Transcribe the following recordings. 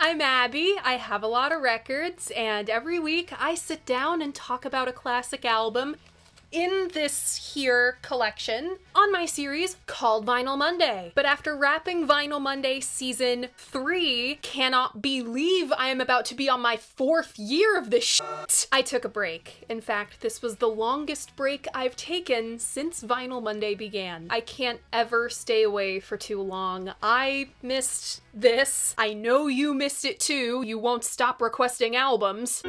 I'm Abby, I have a lot of records, and every week I sit down and talk about a classic album in this here collection on my series called Vinyl Monday. But after wrapping Vinyl Monday Season 3, cannot believe I am about to be on my 4th year of this shit. I took a break. In fact, this was the longest break I've taken since Vinyl Monday began. I can't ever stay away for too long. I missed this. I know you missed it too. You won't stop requesting albums.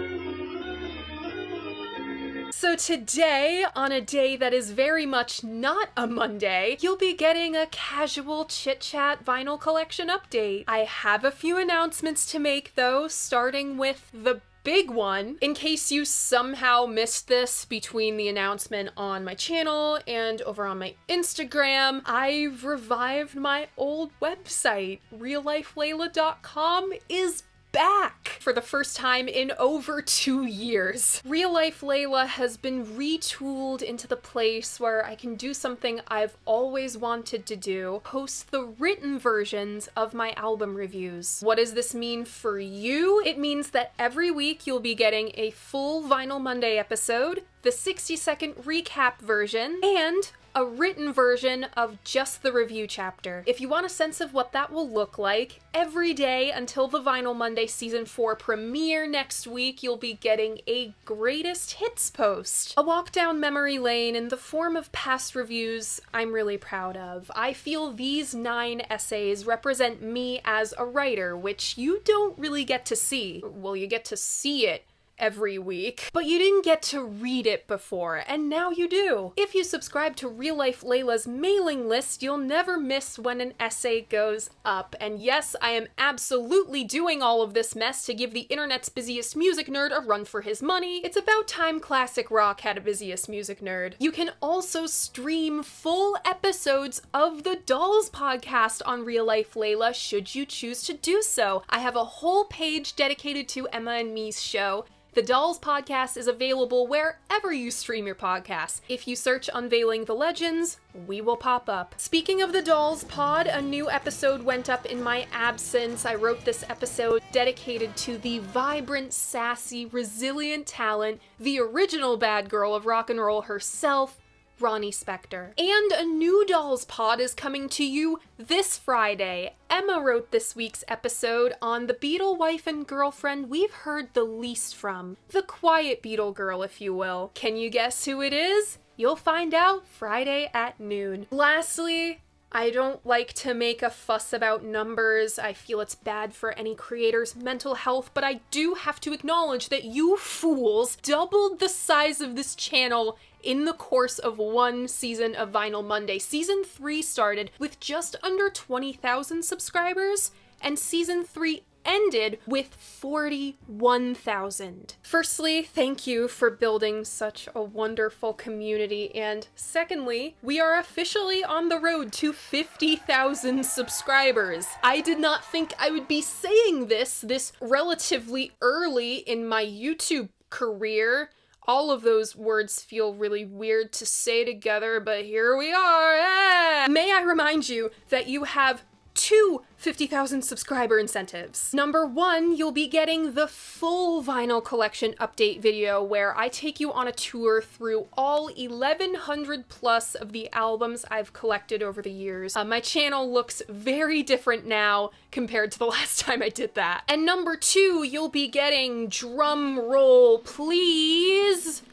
So today, on a day that is very much not a Monday, you'll be getting a casual chit-chat vinyl collection update. I have a few announcements to make though, starting with the big one. In case you somehow missed this between the announcement on my channel and over on my Instagram, I've revived my old website. reallifelayla.com is back for the first time in over 2 years. Real Life Layla has been retooled into the place where I can do something I've always wanted to do, post the written versions of my album reviews. What does this mean for you? It means that every week you'll be getting a full Vinyl Monday episode, the 60-second recap version, and a written version of just the review chapter. If you want a sense of what that will look like, every day until the Vinyl Monday Season 4 premiere next week, you'll be getting a greatest hits post. A walk down memory lane in the form of past reviews I'm really proud of. I feel these 9 essays represent me as a writer, which you don't really get to see. Well, you get to see it every week, but you didn't get to read it before, and now you do. If you subscribe to Real Life Layla's mailing list, you'll never miss when an essay goes up. And yes, I am absolutely doing all of this mess to give the internet's busiest music nerd a run for his money. It's about time classic rock had a busiest music nerd. You can also stream full episodes of the Dolls podcast on Real Life Layla should you choose to do so. I have a whole page dedicated to Emma and me's show. The Dolls podcast is available wherever you stream your podcasts. If you search Unveiling the Legends, we will pop up. Speaking of the Dolls pod, a new episode went up in my absence. I wrote this episode dedicated to the vibrant, sassy, resilient talent, the original bad girl of rock and roll herself, Ronnie Spector. And a new Dolls pod is coming to you this Friday. Emma wrote this week's episode on the Beatle wife and girlfriend we've heard the least from. The quiet Beatle girl, if you will. Can you guess who it is? You'll find out Friday at noon. Lastly, I don't like to make a fuss about numbers. I feel it's bad for any creator's mental health, but I do have to acknowledge that you fools doubled the size of this channel in the course of one season of Vinyl Monday. Season 3 started with just under 20,000 subscribers, and Season 3 ended with 41,000. Firstly, thank you for building such a wonderful community, and secondly, we are officially on the road to 50,000 subscribers. I did not think I would be saying this relatively early in my YouTube career. All of those words feel really weird to say together, but here we are. May I remind you that you have 2 50,000 subscriber incentives. Number 1, you'll be getting the full vinyl collection update video where I take you on a tour through all 1,100 plus of the albums I've collected over the years. My channel looks very different now compared to the last time I did that. And number 2, you'll be getting, drum roll please,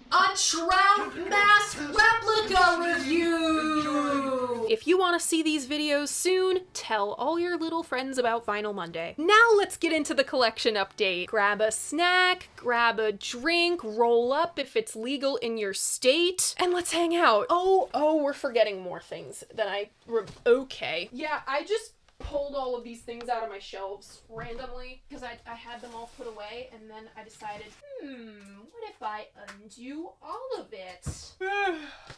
a Trout Mask replica review! If you want to see these videos soon, tell all your little friends about Vinyl Monday. Now let's get into the collection update. Grab a snack, grab a drink, roll up if it's legal in your state, and let's hang out. Oh, we're forgetting more things than okay. Yeah, I just pulled all of these things out of my shelves randomly because I had them all put away, and then I decided, what if I undo all of it?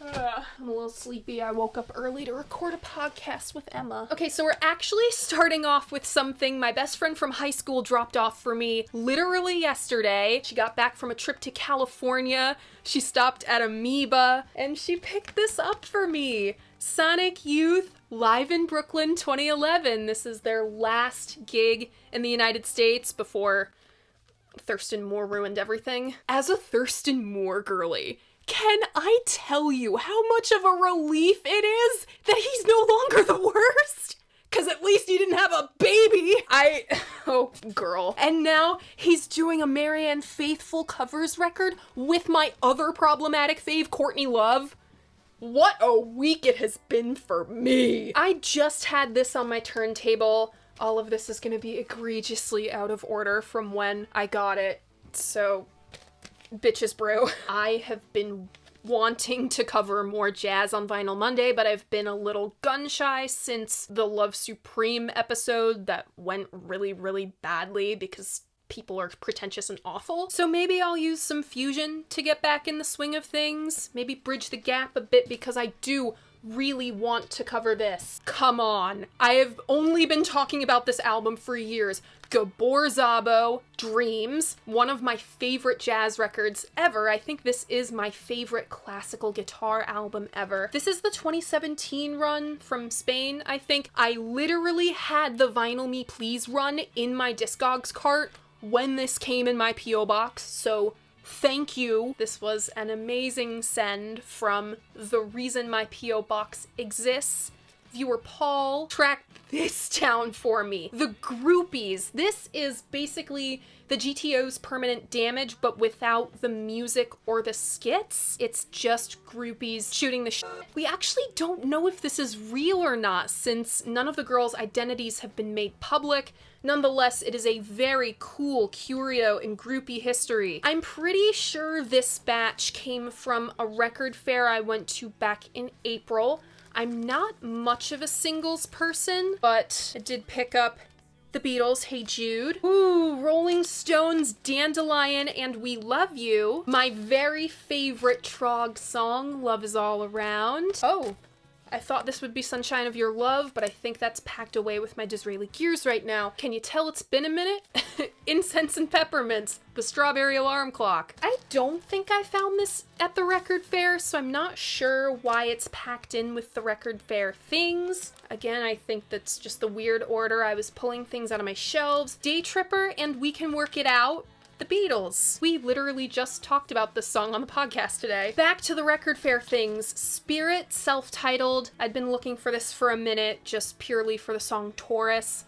I'm a little sleepy. I woke up early to record a podcast with Emma. Okay, so we're actually starting off with something my best friend from high school dropped off for me literally yesterday. She got back from a trip to California. She stopped at Amoeba, and she picked this up for me. Sonic Youth live in Brooklyn 2011. This is their last gig in the United States before Thurston Moore ruined everything. As a Thurston Moore girly, can I tell you how much of a relief it is that he's no longer the worst? Because at least he didn't have a baby. Oh, girl. And now he's doing a Marianne Faithfull covers record with my other problematic fave, Courtney Love. What a week it has been for me. I just had this on my turntable. All of this is going to be egregiously out of order from when I got it. So, bitches bro. I have been wanting to cover more jazz on Vinyl Monday, but I've been a little gun-shy since the Love Supreme episode that went really, really badly because people are pretentious and awful. So maybe I'll use some fusion to get back in the swing of things. Maybe bridge the gap a bit because I do really want to cover this. Come on. I have only been talking about this album for years. Gabor Szabo, Dreams, one of my favorite jazz records ever. I think this is my favorite classical guitar album ever. This is the 2017 run from Spain, I think. I literally had the Vinyl Me Please run in my Discogs cart when this came in my P.O. box, so thank you. This was an amazing send from the reason my P.O. box exists. Viewer Paul tracked this down for me. The Groupies. This is basically the GTO's Permanent Damage, but without the music or the skits. It's just groupies shooting the shit. We actually don't know if this is real or not, since none of the girls' identities have been made public. Nonetheless, it is a very cool curio in groupie history. I'm pretty sure this batch came from a record fair I went to back in April. I'm not much of a singles person, but I did pick up the Beatles' Hey Jude. Ooh, Rolling Stones' Dandelion and We Love You. My very favorite Trog song, Love Is All Around. Oh, I thought this would be Sunshine of Your Love, but I think that's packed away with my Disraeli gears right now. Can you tell it's been a minute? Incense and Peppermints, the Strawberry Alarm Clock. I don't think I found this at the record fair, so I'm not sure why it's packed in with the record fair things. Again, I think that's just the weird order. I was pulling things out of my shelves. Day Tripper and We Can Work It Out. The Beatles. We literally just talked about this song on the podcast today. Back to the record fair things. Spirit, self-titled. I'd been looking for this for a minute, just purely for the song Taurus.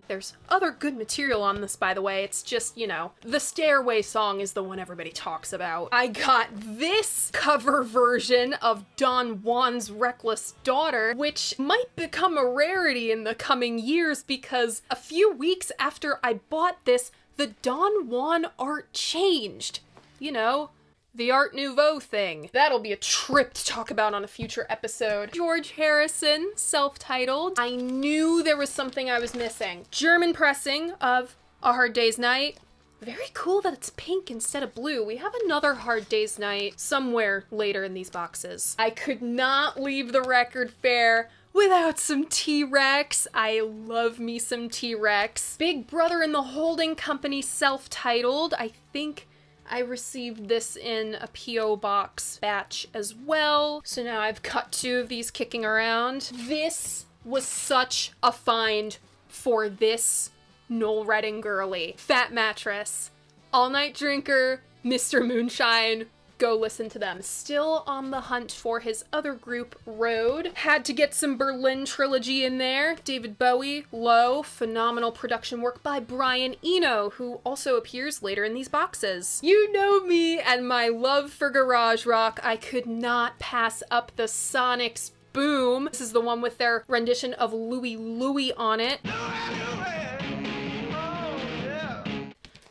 There's other good material on this, by the way. It's just, you know, the Stairway song is the one everybody talks about. I got this cover version of Don Juan's Reckless Daughter, which might become a rarity in the coming years because a few weeks after I bought this, the Don Juan art changed. You know, the Art Nouveau thing. That'll be a trip to talk about on a future episode. George Harrison, self-titled. I knew there was something I was missing. German pressing of A Hard Day's Night. Very cool that it's pink instead of blue. We have another Hard Day's Night somewhere later in these boxes. I could not leave the record fair without some T-Rex. I love me some T-Rex. Big Brother and the Holding Company, self-titled. I think I received this in a P.O. box batch as well. So now I've got two of these kicking around. This was such a find for this Noel Redding girly. Fat Mattress, All Night Drinker, Mr. Moonshine. Go listen to them. Still on the hunt for his other group, Road. Had to get some Berlin trilogy in there. David Bowie, Low, phenomenal production work by Brian Eno, who also appears later in these boxes. You know me and my love for garage rock. I could not pass up the Sonics Boom. This is the one with their rendition of Louie Louie on it.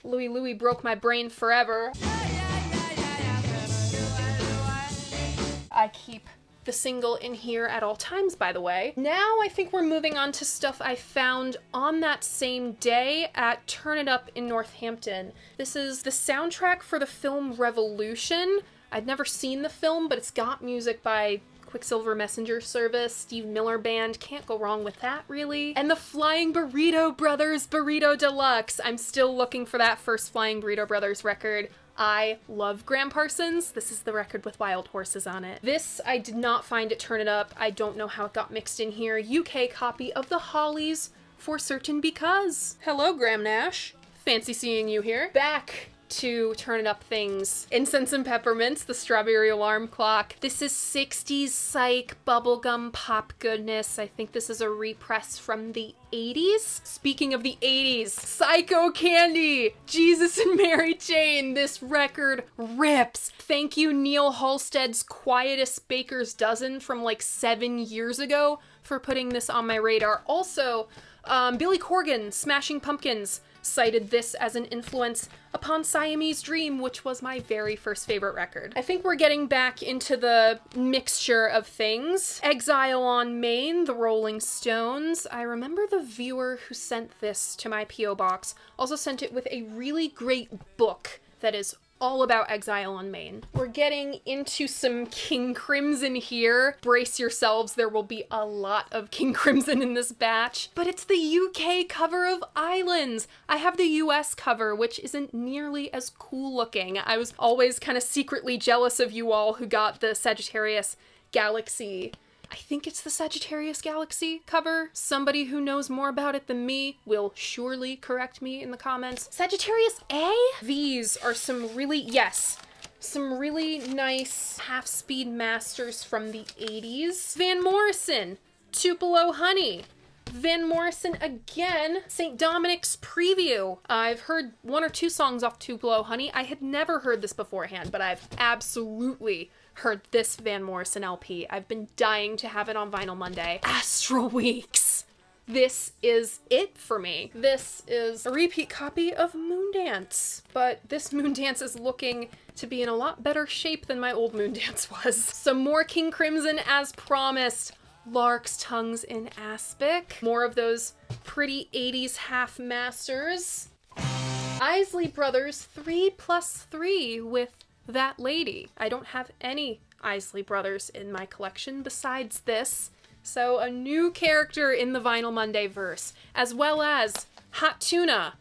Louie Louie broke my brain forever. I keep the single in here at all times, by the way. Now I think we're moving on to stuff I found on that same day at Turn It Up in Northampton. This is the soundtrack for the film Revolution. I'd never seen the film, but it's got music by Quicksilver Messenger Service, Steve Miller Band, can't go wrong with that, really. And the Flying Burrito Brothers Burrito Deluxe. I'm still looking for that first Flying Burrito Brothers record. I love Graham Parsons. This is the record with Wild Horses on it. This, I did not find it Turn It Up. I don't know how it got mixed in here. UK copy of The Hollies, For Certain Because. Hello, Graham Nash. Fancy seeing you here. Back to Turn It Up things. Incense and Peppermints, the Strawberry Alarm Clock. This is 60s psych bubblegum pop goodness. I think this is a repress from the 80s. Speaking of the 80s, Psycho Candy, Jesus and Mary Chain. This record rips. Thank you, Neil Halstead's Quietest Baker's Dozen from like 7 years ago for putting this on my radar. Also, Billy Corgan, Smashing Pumpkins, cited this as an influence upon Siamese Dream, which was my very first favorite record. I think we're getting back into the mixture of things. Exile on Main, The Rolling Stones. I remember the viewer who sent this to my P.O. box also sent it with a really great book that is all about Exile on Main. We're getting into some King Crimson here. Brace yourselves, there will be a lot of King Crimson in this batch. But it's the UK cover of Islands. I have the US cover, which isn't nearly as cool looking. I was always kind of secretly jealous of you all who got the Sagittarius Galaxy. I think it's the Sagittarius Galaxy cover. Somebody who knows more about it than me will surely correct me in the comments. Sagittarius A? These are some really nice half-speed masters from the 80s. Van Morrison, Tupelo Honey. Van Morrison again, St. Dominic's Preview. I've heard 1 or 2 songs off Tupelo Honey. I had never heard this beforehand, but I've absolutely heard this Van Morrison LP. I've been dying to have it on Vinyl Monday. Astral Weeks. This is it for me. This is a repeat copy of Moondance, but this Moondance is looking to be in a lot better shape than my old Moondance was. Some more King Crimson as promised. Lark's Tongues in Aspic. More of those pretty 80s half masters. Isley Brothers 3+3 with That Lady. I don't have any Isley Brothers in my collection besides this, so a new character in the Vinyl Monday verse, as well as Hot Tuna,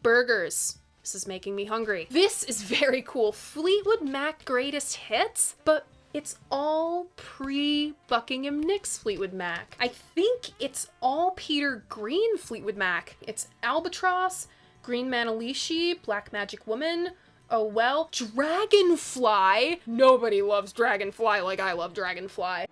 Burgers. This is making me hungry. This is very cool. Fleetwood Mac Greatest Hits, but it's all pre-Buckingham Nicks Fleetwood Mac. I think it's all Peter Green Fleetwood Mac. It's Albatross, Green Manalishi, Black Magic Woman, Oh Well, Dragonfly. Nobody loves Dragonfly like I love Dragonfly.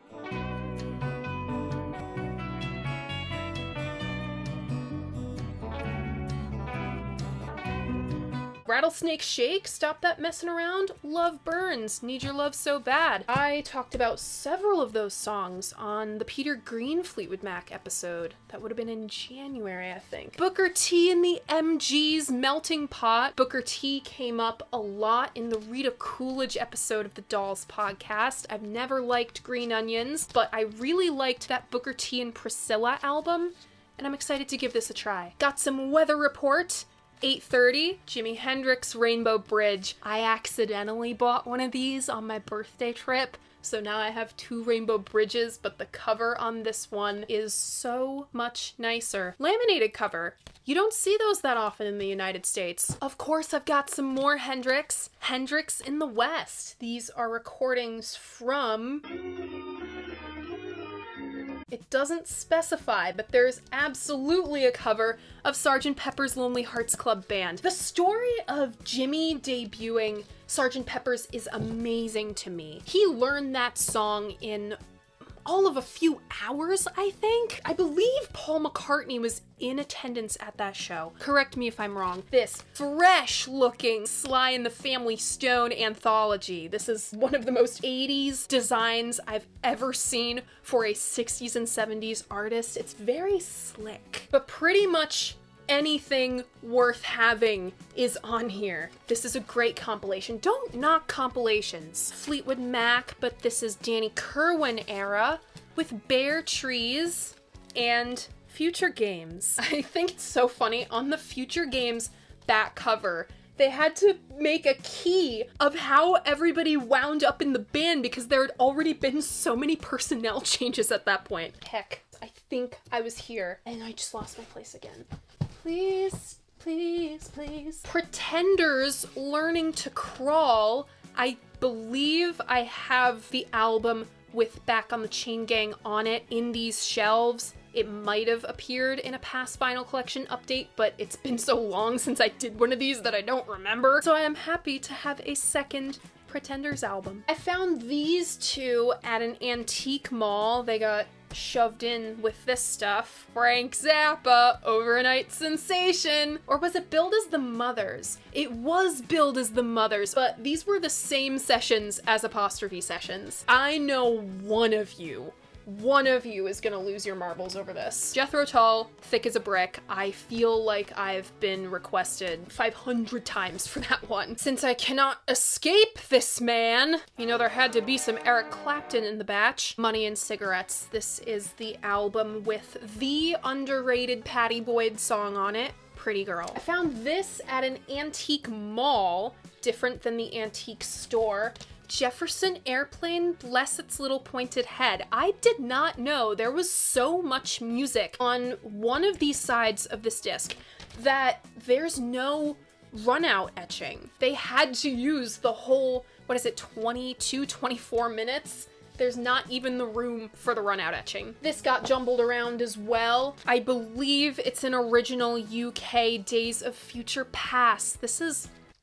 Rattlesnake Shake, Stop That Messin' Around, Love Burns, Need Your Love So Bad. I talked about several of those songs on the Peter Green Fleetwood Mac episode. That would have been in January, I think. Booker T and the MG's Melting Pot. Booker T came up a lot in the Rita Coolidge episode of the Dolls podcast. I've never liked Green Onions, but I really liked that Booker T and Priscilla album, and I'm excited to give this a try. Got some Weather Report. 8:30, Jimi Hendrix Rainbow Bridge. I accidentally bought one of these on my birthday trip, so now I have 2 Rainbow Bridges, but the cover on this one is so much nicer. Laminated cover. You don't see those that often in the United States. Of course, I've got some more Hendrix. Hendrix in the West. These are recordings from... It doesn't specify, but there's absolutely a cover of Sgt. Pepper's Lonely Hearts Club Band. The story of Jimmy debuting Sgt. Pepper's is amazing to me. He learned that song in all of a few hours, I think. I believe Paul McCartney was in attendance at that show. Correct me if I'm wrong. This fresh-looking Sly and the Family Stone anthology. This is one of the most 80s designs I've ever seen for a 60s and 70s artist. It's very slick, but pretty much anything worth having is on here. This is a great compilation. Don't knock compilations. Fleetwood Mac, but this is Danny Kirwan era with Bare Trees and Future Games. I think it's so funny. On the Future Games back cover, they had to make a key of how everybody wound up in the band because there had already been so many personnel changes at that point. Heck, I think I was here and I just lost my place again. Please please, please. Pretenders Learning to Crawl. I believe I have the album with Back on the Chain Gang on it in these shelves. It might have appeared in a past vinyl collection update, but it's been so long since I did one of these that I don't remember. So I am happy to have a second Pretenders album. I found these two at an antique mall. They got shoved in with this stuff. Frank Zappa, Overnight Sensation. Or was it Billed as the Mothers? It was Billed as the Mothers, but these were the same sessions as Apostrophe Sessions. I know one of you is gonna lose your marbles over this. Jethro Tull, Thick as a Brick. I feel like I've been requested 500 times for that one. Since I cannot escape this man, you know, there had to be some Eric Clapton in the batch. Money and Cigarettes. This is the album with the underrated Patty Boyd song on it, Pretty Girl. I found this at an antique mall, different than the antique store. Jefferson Airplane, Bless Its Little Pointed Head. I did not know there was so much music on one of these sides of this disc that there's no run-out etching. They had to use the whole, 24 minutes? There's not even the room for the run-out etching. This got jumbled around as well. I believe it's an original UK Days of Future Past.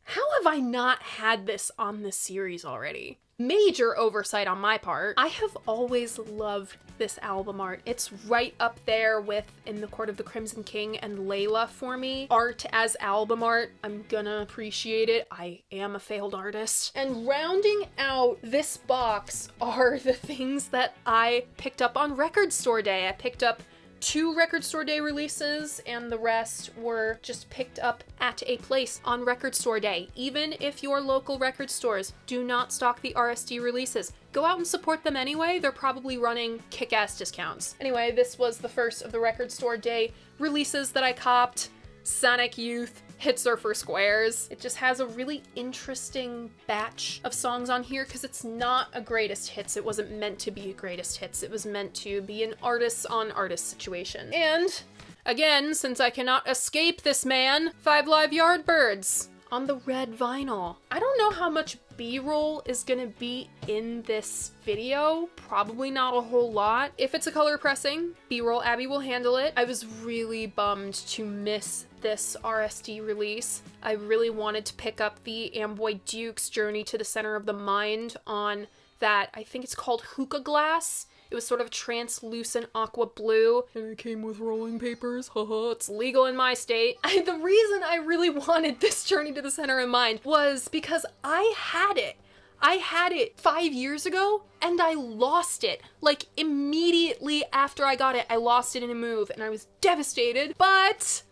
How have I not had this on this series already? Major oversight on my part. I have always loved this album art. It's right up there with In the Court of the Crimson King and Layla for me. Art as album art, I'm gonna appreciate it. I am a failed artist. And rounding out this box are the things that I picked up on Record Store Day. I picked up 2 Record Store Day releases, and the rest were just picked up at a place on Record Store Day. Even if your local record stores do not stock the RSD releases, go out and support them anyway. They're probably running kick-ass discounts. Anyway, this was the first of the Record Store Day releases that I copped. Sonic Youth, Hit Surfer Squares. It just has a really interesting batch of songs on here because it's not a greatest hits. It wasn't meant to be a greatest hits. It was meant to be an artists on artists situation. And again, since I cannot escape this man, 5 Live Yardbirds on the red vinyl. I don't know how much B-roll is gonna be in this video. Probably not a whole lot. If it's a color pressing, B-roll, Abby will handle it. I was really bummed to miss this RSD release. I really wanted to pick up the Amboy Dukes Journey to the Center of the Mind on that, I think it's called Hookah Glass. It was sort of translucent aqua blue, and it came with rolling papers. Haha, it's legal in my state. The reason I really wanted this Journey to the Center of Mind was because I had it. I had it 5 years ago, and I lost it. Like, immediately after I got it, I lost it in a move, and I was devastated, but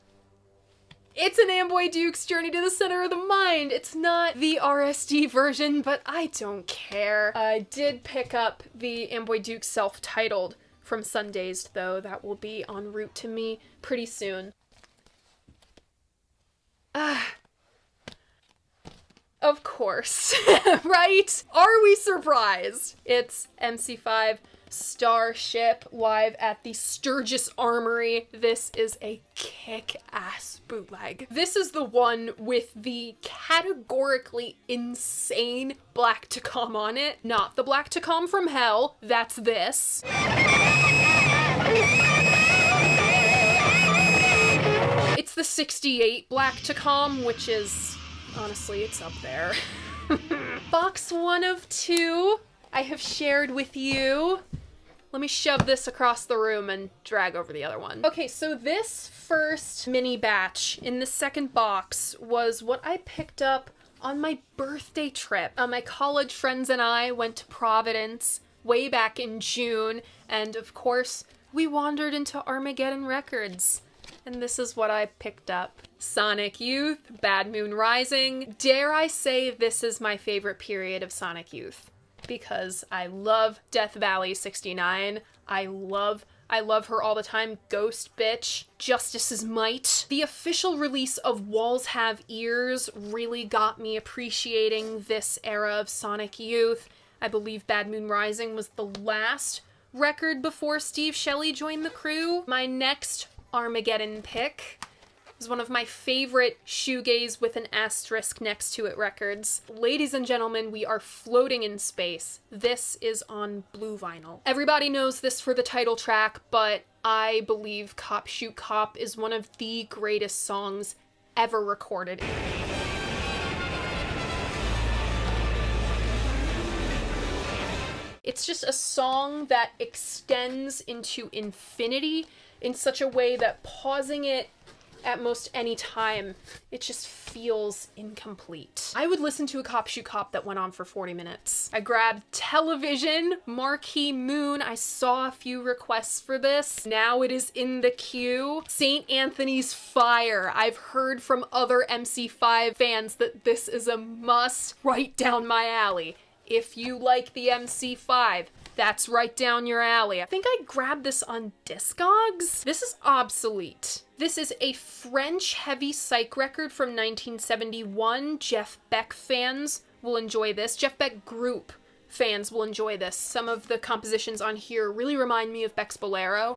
it's an Amboy Dukes Journey to the Center of the Mind. It's not the RSD version, but I don't care. I did pick up the Amboy Dukes self-titled from Sundazed, though. That will be en route to me pretty soon. Of course, right? Are we surprised? It's MC5 Starship live at the Sturgis Armory. This is a kick-ass bootleg. This is the one with the categorically insane Black to Come on it. Not the Black to Come from Hell, that's this. It's the 68 Black to Come, which is, honestly, it's up there. Box 1 of 2 I have shared with you. Let me shove this across the room and drag over the other one. Okay, so this first mini batch in the second box was what I picked up on my birthday trip. My college friends and I went to Providence way back in June, and of course, we wandered into Armageddon Records. And this is what I picked up. Sonic Youth, Bad Moon Rising. Dare I say this is my favorite period of Sonic Youth, because I love Death Valley 69. I love her all the time. Ghost Bitch. Justice's Might. The official release of Walls Have Ears really got me appreciating this era of Sonic Youth. I believe Bad Moon Rising was the last record before Steve Shelley joined the crew. My next Armageddon pick is one of my favorite shoegaze with an asterisk next to it records. Ladies and gentlemen, we are floating in space. This is on blue vinyl. Everybody knows this for the title track, but I believe Cop Shoot Cop is one of the greatest songs ever recorded. It's just a song that extends into infinity in such a way that pausing it at most any time, it just feels incomplete. I would listen to a Cop Shoot Cop that went on for 40 minutes. I grabbed Television, Marquee Moon. I saw a few requests for this. Now it is in the queue. St. Anthony's Fire. I've heard from other MC5 fans that this is a must, right down my alley. If you like the MC5, that's right down your alley. I think I grabbed this on Discogs. This is obsolete. This is a French heavy psych record from 1971. Jeff Beck fans will enjoy this. Jeff Beck group fans will enjoy this. Some of the compositions on here really remind me of Beck's Bolero.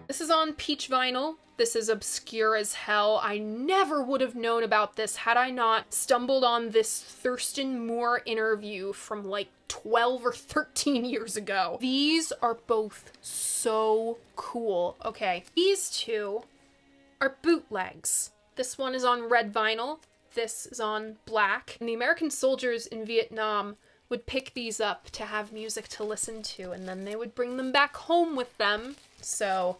This is on Peach Vinyl. This is obscure as hell. I never would have known about this had I not stumbled on this Thurston Moore interview from like 12 or 13 years ago. These are both so cool. Okay, these two are bootlegs. This one is on red vinyl. This is on black. And the American soldiers in Vietnam would pick these up to have music to listen to, and then they would bring them back home with them. So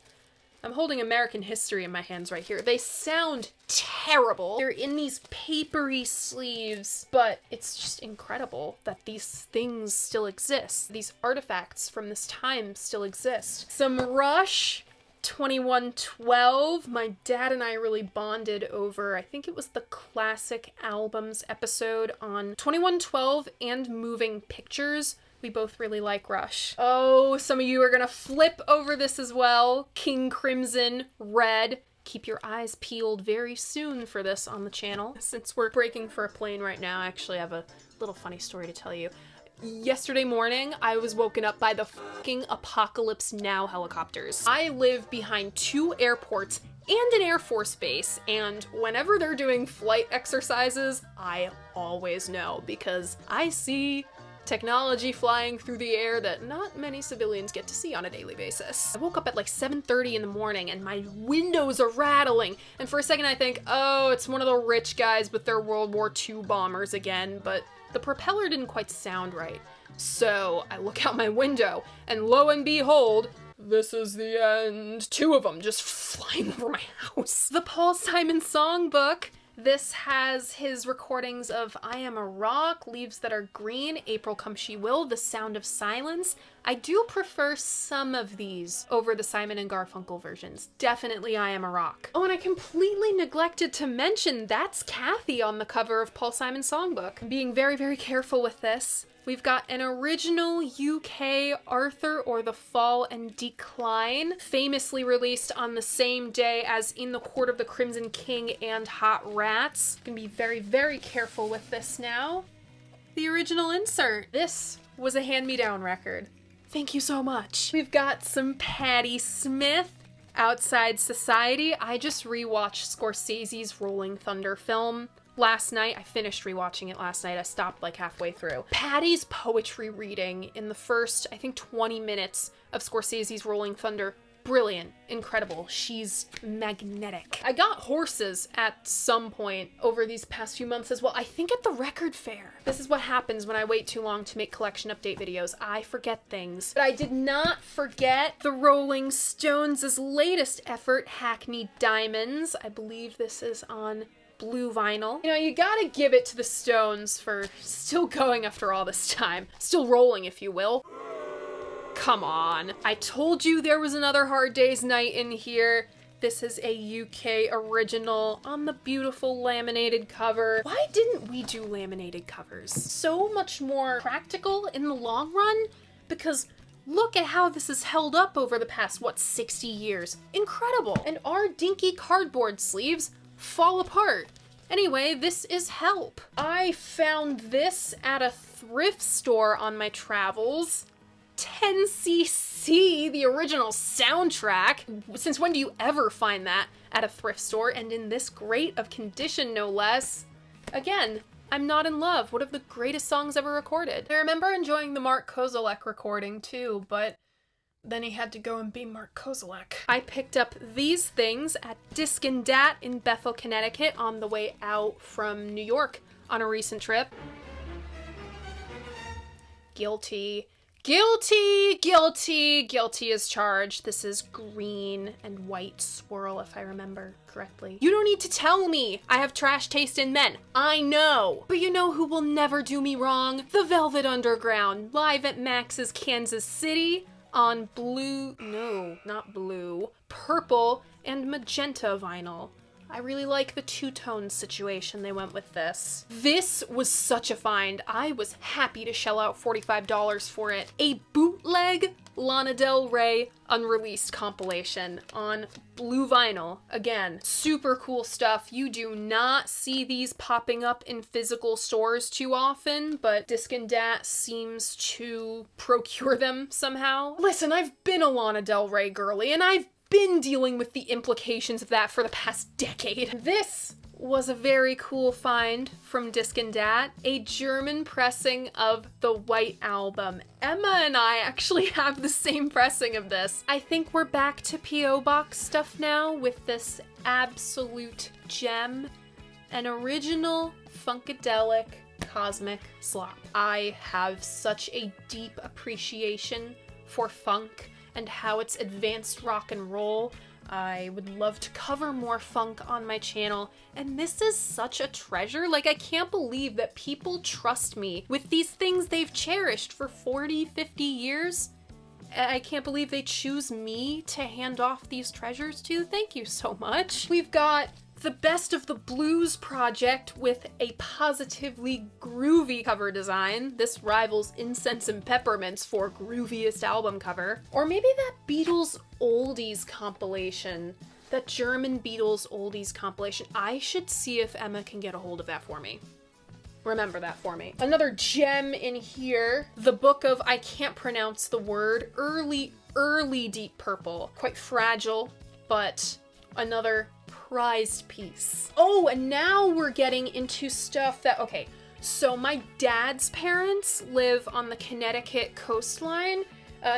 I'm holding American history in my hands right here. They sound terrible. They're in these papery sleeves, but it's just incredible that these things still exist. These artifacts from this time still exist. Some Rush, 2112. My dad and I really bonded over, I think it was the Classic Albums episode on 2112 and Moving Pictures. We both really like Rush. Oh, some of you are gonna flip over this as well. King Crimson, Red. Keep your eyes peeled very soon for this on the channel. Since we're breaking for a plane right now, I actually have a little funny story to tell you. Yesterday morning, I was woken up by the fucking Apocalypse Now helicopters. I live behind 2 airports and an Air Force base, and whenever they're doing flight exercises, I always know because I see technology flying through the air that not many civilians get to see on a daily basis. I woke up at like 7:30 in the morning and my windows are rattling, and for a second I think, oh, it's one of the rich guys with their World War II bombers again, but the propeller didn't quite sound right. So I look out my window, and lo and behold, this is the end. 2 of them just flying over my house. The Paul Simon songbook. This has his recordings of I Am a Rock, Leaves That Are Green, April Come She Will, The Sound of Silence. I do prefer some of these over the Simon and Garfunkel versions. Definitely I Am a Rock. Oh, and I completely neglected to mention that's Kathy on the cover of Paul Simon's songbook. I'm being very, very careful with this. We've got an original UK Arthur or the Fall and Decline, famously released on the same day as In the Court of the Crimson King and Hot Rats. Gonna be very, very careful with this now. The original insert. This was a hand-me-down record. Thank you so much. We've got some Patti Smith, Outside Society. I just rewatched Scorsese's Rolling Thunder film last night. I finished rewatching it last night. I stopped like halfway through. Patty's poetry reading in the first, I think, 20 minutes of Scorsese's Rolling Thunder. Brilliant. Incredible. She's magnetic. I got horses at some point over these past few months as well. I think at the record fair. This is what happens when I wait too long to make collection update videos. I forget things. But I did not forget the Rolling Stones' latest effort, Hackney Diamonds. I believe this is on blue vinyl. You know, you gotta give it to the Stones for still going after all this time. Still rolling, if you will. Come on. I told you there was another Hard Day's Night in here. This is a UK original on the beautiful laminated cover. Why didn't we do laminated covers? So much more practical in the long run, because look at how this has held up over the past, 60 years. Incredible. And our dinky cardboard sleeves fall apart. Anyway, this is Help. I found this at a thrift store on my travels. 10cc, the original soundtrack. Since when do you ever find that at a thrift store, and in this great of condition, no less? Again, I'm Not in Love, one of the greatest songs ever recorded. I remember enjoying the Mark Kozelek recording too, but then he had to go and be Mark Kozelek. I picked up these things at Disc and Dat in Bethel, Connecticut on the way out from New York on a recent trip. Guilty. Guilty, guilty, guilty as charged. This is green and white swirl, if I remember correctly. You don't need to tell me I have trash taste in men. I know. But you know who will never do me wrong? The Velvet Underground, live at Max's Kansas City on purple and magenta vinyl. I really like the two-tone situation they went with this. This was such a find. I was happy to shell out $45 for it. A bootleg Lana Del Rey unreleased compilation on blue vinyl. Again, super cool stuff. You do not see these popping up in physical stores too often, but Disc and Dat seems to procure them somehow. Listen, I've been a Lana Del Rey girly, and I've been dealing with the implications of that for the past decade. This was a very cool find from Disc and Dat, a German pressing of the White Album. Emma and I actually have the same pressing of this. I think we're back to P.O. Box stuff now with this absolute gem, an original funkadelic cosmic slop. I have such a deep appreciation for funk and how it's advanced rock and roll. I would love to cover more funk on my channel, and this is such a treasure. Like, I can't believe that people trust me with these things they've cherished for 40, 50 years. I can't believe they choose me to hand off these treasures to. Thank you so much. We've got the Best of the Blues project with a positively groovy cover design. This rivals Incense and Peppermints for grooviest album cover. Or maybe that Beatles Oldies compilation, that German Beatles Oldies compilation. I should see if Emma can get a hold of that for me. Remember that for me. Another gem in here, the book of, I can't pronounce the word, early Deep Purple. Quite fragile, but another prized piece. Oh, and now we're getting into stuff that, okay, so my dad's parents live on the Connecticut coastline,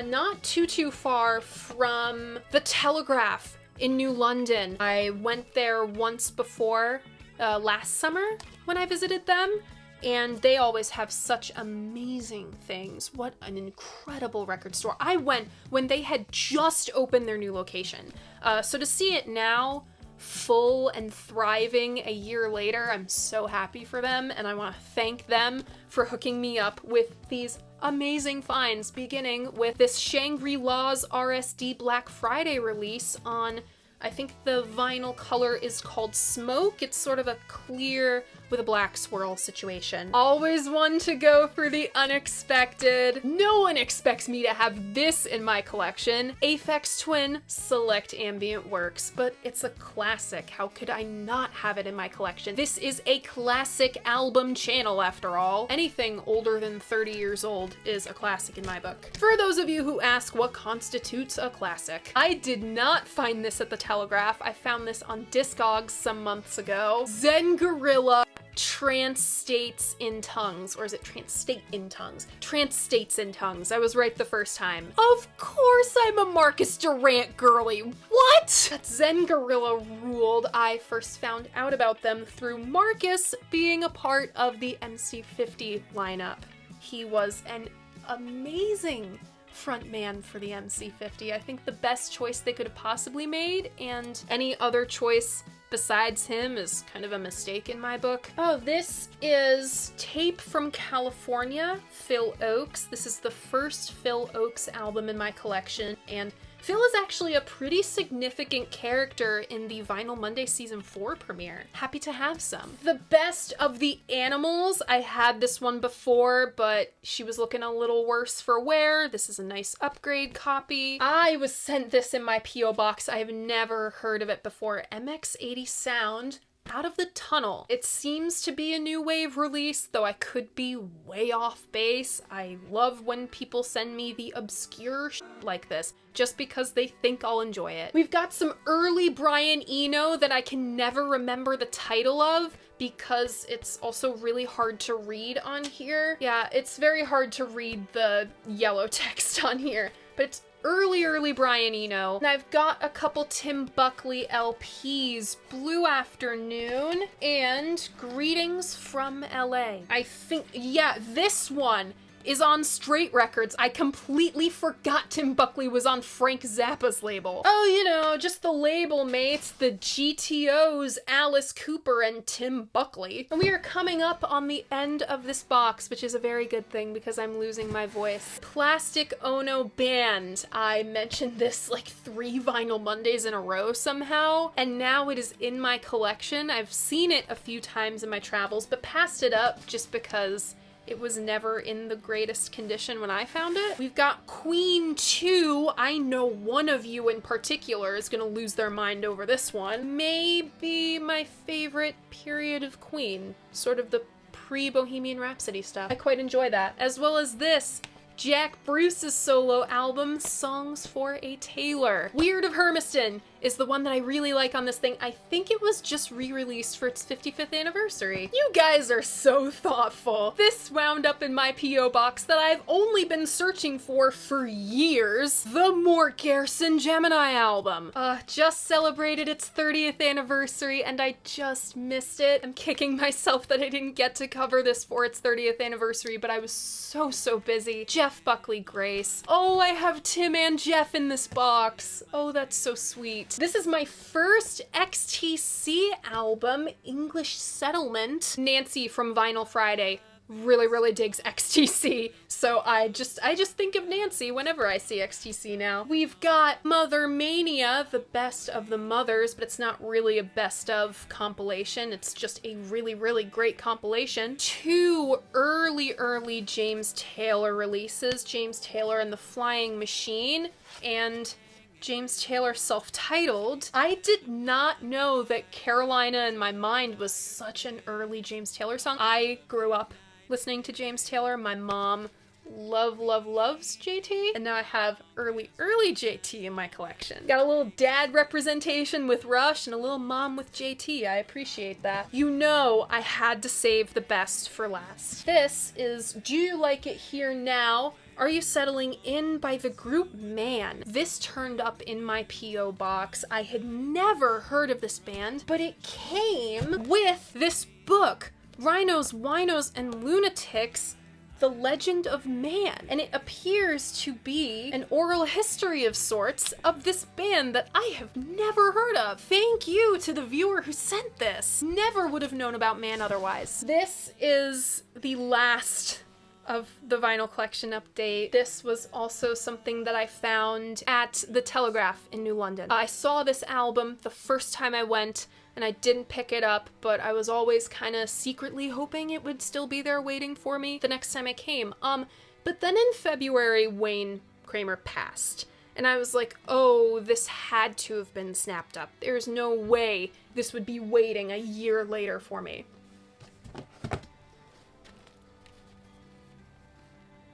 not too far from the Telegraph in New London. I went there once before, last summer when I visited them, and they always have such amazing things. What an incredible record store. I went when they had just opened their new location. So to see it now, full and thriving a year later, I'm so happy for them, and I want to thank them for hooking me up with these amazing finds, beginning with this Shangri-La's RSD Black Friday release on, I think the vinyl color is called Smoke. It's sort of a clear with a black swirl situation. Always one to go for the unexpected. No one expects me to have this in my collection. Aphex Twin Select Ambient Works, but it's a classic. How could I not have it in my collection? This is a classic album channel after all. Anything older than 30 years old is a classic in my book. For those of you who ask what constitutes a classic, I did not find this at the Telegraph. I found this on Discogs some months ago. Zen Gorilla Trans-States in Tongues, or is it Trans-State in Tongues? Trans-States in Tongues. I was right the first time. Of course I'm a Marcus Durant girly. What? That Zen Gorilla ruled. I first found out about them through Marcus being a part of the MC50 lineup. He was an amazing frontman for the MC50. I think the best choice they could have possibly made, and any other choice besides him is kind of a mistake in my book. Oh, this is Tape from California, Phil Oakes. This is the first Phil Oakes album in my collection, and Phil is actually a pretty significant character in the Vinyl Monday Season 4 premiere. Happy to have some. The Best of the Animals. I had this one before, but she was looking a little worse for wear. This is a nice upgrade copy. I was sent this in my P.O. box. I have never heard of it before. MX80 Sound, out of the tunnel. It seems to be a new wave release, though I could be way off base. I love when people send me the obscure like this, just because they think I'll enjoy it. We've got some early Brian Eno that I can never remember the title of, because it's also really hard to read on here. Yeah, it's very hard to read the yellow text on here, but it's early Brian Eno. And I've got a couple Tim Buckley LPs, Blue Afternoon and Greetings from LA. I think, yeah, this one is on Straight Records. I completely forgot Tim Buckley was on Frank Zappa's label. Oh, you know, just the label mates, the GTOs, Alice Cooper and Tim Buckley. And we are coming up on the end of this box, which is a very good thing because I'm losing my voice. Plastic Ono Band. I mentioned this like 3 Vinyl Mondays in a row somehow, and now it is in my collection. I've seen it a few times in my travels, but passed it up just because it was never in the greatest condition when I found it. We've got Queen 2. I know one of you in particular is gonna lose their mind over this one. Maybe my favorite period of Queen. Sort of the pre-Bohemian Rhapsody stuff. I quite enjoy that. As well as this, Jack Bruce's solo album, Songs for a Tailor. Weird of Hermiston is the one that I really like on this thing. I think it was just re-released for its 55th anniversary. You guys are so thoughtful. This wound up in my P.O. box that I've only been searching for years. The Mort Garrison Gemini album. Just celebrated its 30th anniversary and I just missed it. I'm kicking myself that I didn't get to cover this for its 30th anniversary, but I was so busy. Jeff Buckley Grace. Oh, I have Tim and Jeff in this box. Oh, that's so sweet. This is my first XTC album, English Settlement. Nancy from Vinyl Friday really digs XTC, so I just think of Nancy whenever I see XTC now. We've got Mother Mania, the best of the mothers, but it's not really a best of compilation. It's just a really great compilation. 2 early James Taylor releases, James Taylor and the Flying Machine, and James Taylor self-titled. I did not know that Carolina in My Mind was such an early James Taylor song. I grew up listening to James Taylor. My mom loves JT, and now I have early JT in my collection. Got a little dad representation with Rush and a little mom with JT. I appreciate that. You know I had to save the best for last. This is Do You Like It Here Now? Are You Settling In by the group Man. This turned up in my P.O. box. I had never heard of this band, but it came with this book, Rhinos, Winos, and Lunatics, The Legend of Man. And it appears to be an oral history of sorts of this band that I have never heard of. Thank you to the viewer who sent this. Never would have known about Man otherwise. This is the last of the vinyl collection update. This was also something that I found at the Telegraph in New London. I saw this album the first time I went, and I didn't pick it up, but I was always kind of secretly hoping it would still be there waiting for me the next time I came. But then in February, Wayne Kramer passed, and I was like, oh, this had to have been snapped up. There's no way this would be waiting a year later for me.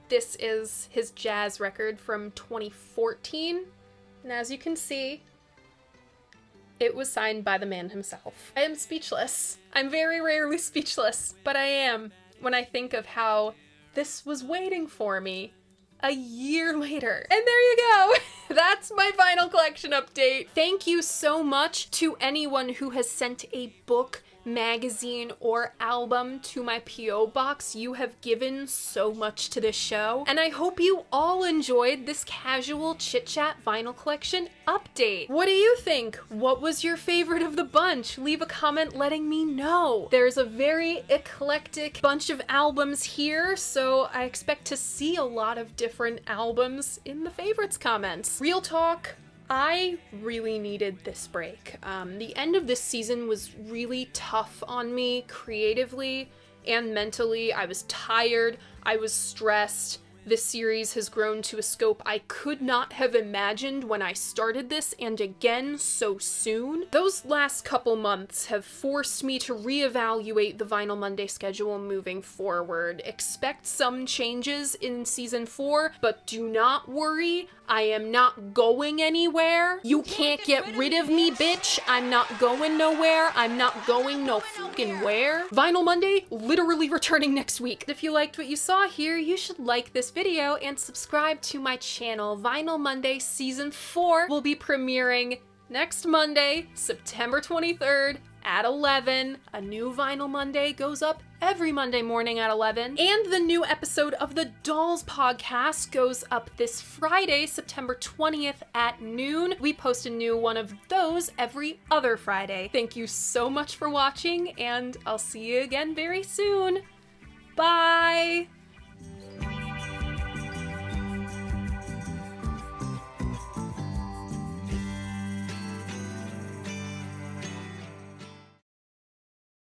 This is his jazz record from 2014, and as you can see, it was signed by the man himself. I am speechless. I'm very rarely speechless, but I am when I think of how this was waiting for me a year later. And there you go. That's my vinyl collection update. Thank you so much to anyone who has sent a book, magazine, or album to my P.O. box. You have given so much to this show, and I hope you all enjoyed this casual chit-chat vinyl collection update. What do you think? What was your favorite of the bunch? Leave a comment letting me know. There's a very eclectic bunch of albums here, so I expect to see a lot of different albums in the favorites comments. Real talk, I really needed this break. The end of this season was really tough on me creatively and mentally. I was tired, I was stressed, This series has grown to a scope I could not have imagined when I started this, and again so soon. Those last couple months have forced me to reevaluate the Vinyl Monday schedule moving forward. Expect some changes in season 4, but do not worry, I am not going anywhere. You can't get rid of me, bitch. I'm not going nowhere. I'm not going no fucking where. Vinyl Monday literally returning next week. If you liked what you saw here, you should like this video and subscribe to my channel. Vinyl Monday season 4 will be premiering next Monday, September 23rd at 11. A new Vinyl Monday goes up every Monday morning at 11. And the new episode of the Dolls podcast goes up this Friday, September 20th at noon. We post a new one of those every other Friday. Thank you so much for watching, and I'll see you again very soon.